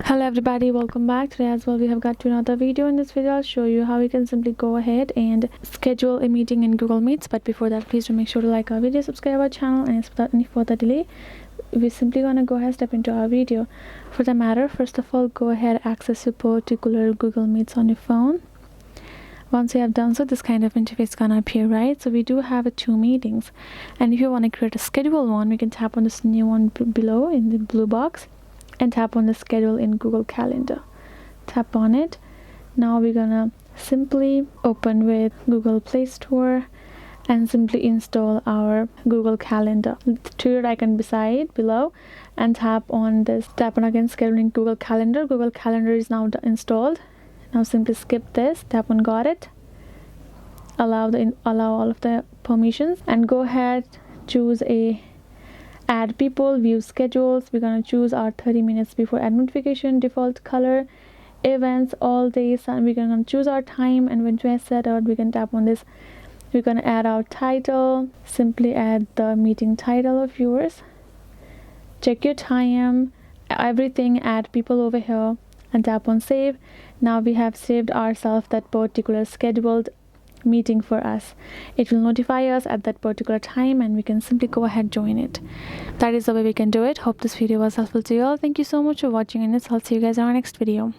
Hello everybody, welcome back. Today as well we have got to another video. In this video I'll show you how you can simply go ahead and schedule a meeting in Google Meets. But before that, please do make sure to like our video, subscribe our channel, and without any further delay we're simply gonna go ahead step into our video. For the matter, first of all, go ahead, access your particular Google Meets on your phone. Once you have done so, this kind of interface gonna appear, right? So we do have two meetings, and if you want to create a schedule one, we can tap on this new one below in the blue box and tap on the schedule in Google Calendar. Tap on it. Now we're gonna simply open with Google Play Store and simply install our Google Calendar. To your icon beside below and tap on this. Tap on again scheduling Google Calendar. Google Calendar is now installed. Now simply skip this. Tap on got it. Allow all of the permissions and go ahead, choose a add people, view schedules. We're gonna choose our 30 minutes before add notification, default color, events, all days, and we're gonna choose our time. And when we set out, we can tap on this. We're gonna add our title. Simply add the meeting title of yours. Check your time, everything, add people over here and tap on save. Now we have saved ourselves that particular scheduled meeting for us. It will notify us at that particular time and we can simply go ahead join it. That is the way we can do it. Hope this video was helpful to you all. Thank you so much for watching, and I'll see you guys in our next video.